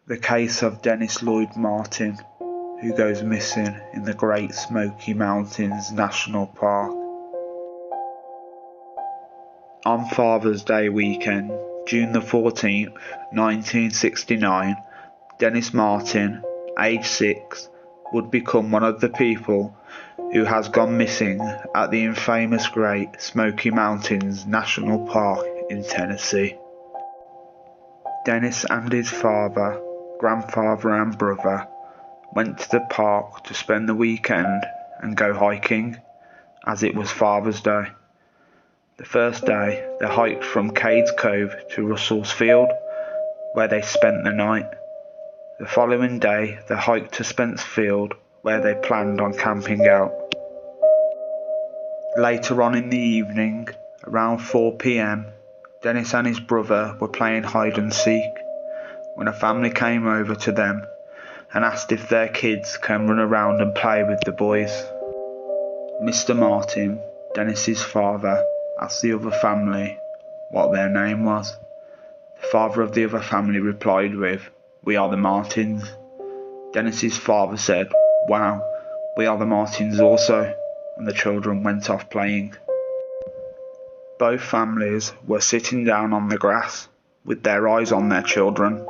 The case of Dennis Lloyd Martin, who goes missing in the Great Smoky Mountains National Park. On Father's Day weekend, June the 14th, 1969, Dennis Martin, age 6, would become one of the people who has gone missing at the infamous Great Smoky Mountains National Park in Tennessee. Dennis and his father, grandfather and brother went to the park to spend the weekend and go hiking, as it was Father's Day. The first day they hiked from Cades Cove to Russell's Field, where they spent the night. The following day they hiked to Spence Field, where they planned on camping out. Later on in the evening, around 4 p.m, Dennis and his brother were playing hide and seek when a family came over to them and asked if their kids can run around and play with the boys. Mr. Martin, Dennis's father, asked the other family what their name was. The father of the other family replied with, "We are the Martins." Dennis's father said, "Wow, we are the Martins also," and the children went off playing. Both families were sitting down on the grass with their eyes on their children.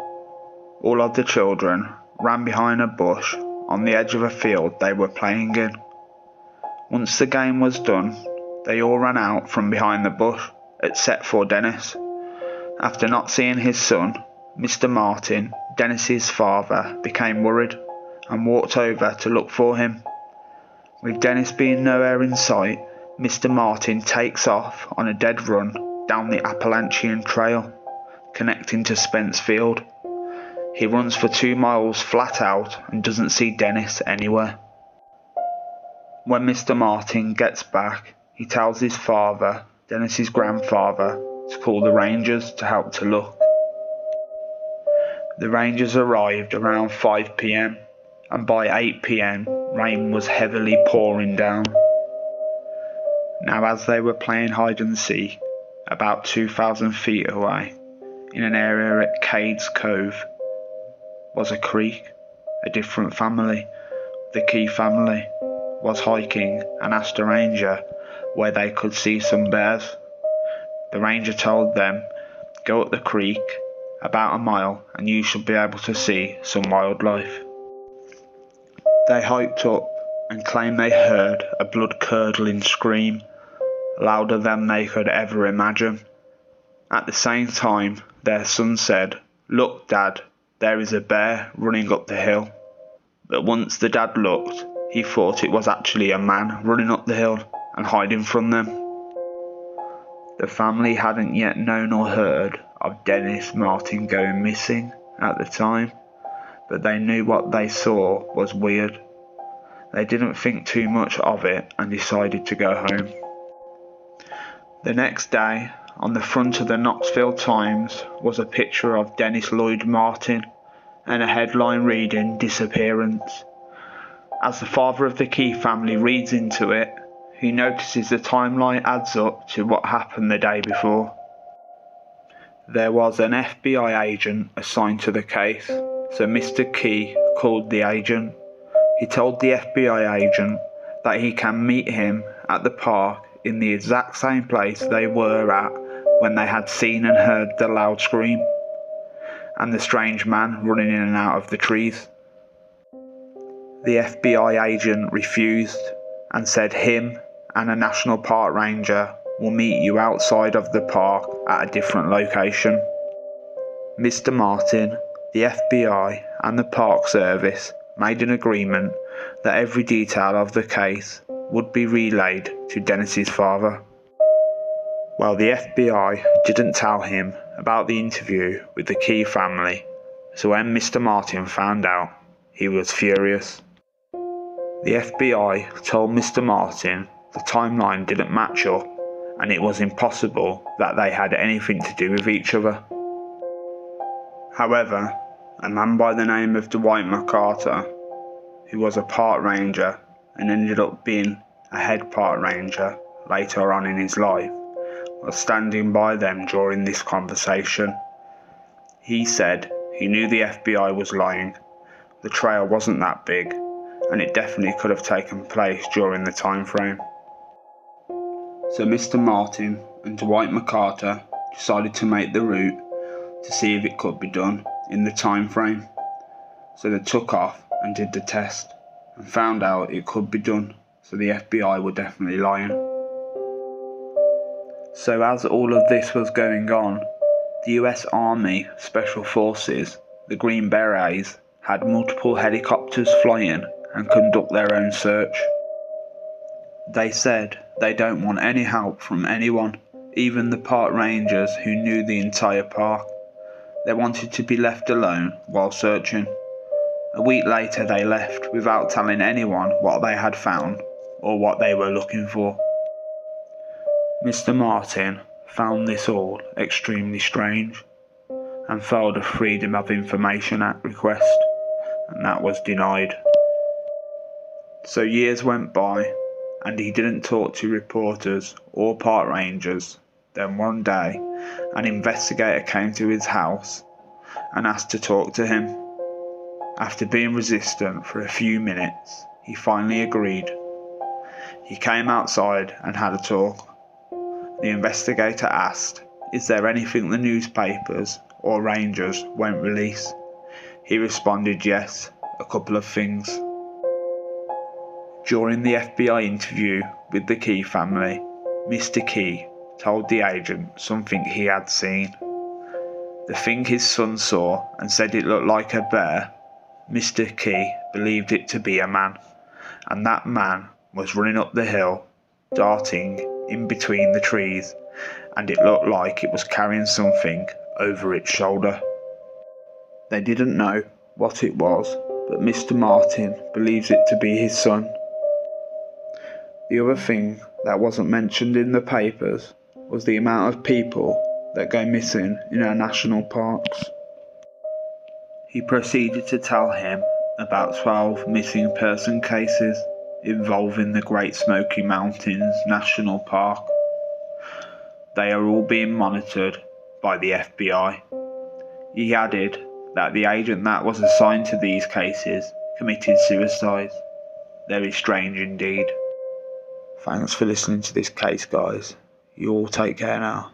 All of the children ran behind a bush on the edge of a field they were playing in. Once the game was done, they all ran out from behind the bush, except for Dennis. After not seeing his son, Mr. Martin, Dennis's father, became worried and walked over to look for him. With Dennis being nowhere in sight, Mr. Martin takes off on a dead run down the Appalachian Trail, connecting to Spence Field. He runs for 2 miles flat out and doesn't see Dennis anywhere. When Mr. Martin gets back, he tells his father, Dennis's grandfather, to call the Rangers to help to look. The Rangers arrived around 5 p.m, and by 8 p.m, rain was heavily pouring down. Now, as they were playing hide and seek, about 2,000 feet away, in an area at Cades Cove, was a creek. A different family, the Key family, was hiking and asked a ranger where they could see some bears. The ranger told them, "Go up the creek about a mile and you should be able to see some wildlife." They hiked up and claimed they heard a blood-curdling scream, louder than they could ever imagine. At the same time, their son said, "Look, Dad, there is a bear running up the hill." But once the dad looked, he thought it was actually a man running up the hill and hiding from them. The family hadn't yet known or heard of Dennis Martin going missing at the time, but they knew what they saw was weird. They didn't think too much of it and decided to go home. The next day, on the front of the Knoxville Times was a picture of Dennis Lloyd Martin and a headline reading "Disappearance." As the father of the Key family reads into it, he notices the timeline adds up to what happened the day before. There was an FBI agent assigned to the case, so Mr. Key called the agent. He told the FBI agent that he can meet him at the park in the exact same place they were at when they had seen and heard the loud scream, and the strange man running in and out of the trees. The FBI agent refused and said him and a National Park Ranger will meet you outside of the park at a different location. Mr. Martin, the FBI and the Park Service made an agreement that every detail of the case would be relayed to Dennis's father. Well, the FBI didn't tell him about the interview with the Key family, so when Mr. Martin found out, he was furious. The FBI told Mr. Martin the timeline didn't match up and it was impossible that they had anything to do with each other. However, a man by the name of Dwight McCarter, who was a park ranger and ended up being a head park ranger later on in his life, was standing by them during this conversation. He said He knew the FBI was lying. The trail wasn't that big, and it definitely could have taken place during the time frame. So Mr. Martin and Dwight McCarter decided to make the route to see if it could be done in the time frame. So they took off and did the test and found out it could be done, so the FBI were definitely lying. So as all of this was going on, the US Army Special Forces, the Green Berets, had multiple helicopters flying and conduct their own search. They said they don't want any help from anyone, even the park rangers who knew the entire park. They wanted to be left alone while searching. A week later they left without telling anyone what they had found or what they were looking for. Mr. Martin found this all extremely strange and filed a Freedom of Information Act request, and that was denied. So years went by and he didn't talk to reporters or park rangers. Then one day an investigator came to his house and asked to talk to him. After being resistant for a few minutes, he finally agreed. He came outside and had a talk. The investigator asked, "Is there anything the newspapers or rangers won't release?" He responded yes, a couple of things. During the FBI interview with the Key family, Mr. Key told the agent something he had seen. The thing his son saw and said it looked like a bear, Mr. Key believed it to be a man, and that man was running up the hill, darting in between the trees, and it looked like it was carrying something over its shoulder. They didn't know what it was, but Mr. Martin believes it to be his son. The other thing that wasn't mentioned in the papers was the amount of people that go missing in our national parks. He proceeded to tell him about 12 missing person cases involving the Great Smoky Mountains National Park. They are all being monitored by the FBI. He added that the agent that was assigned to these cases committed suicide. Very strange indeed. Thanks for listening to this case, guys. You all take care now.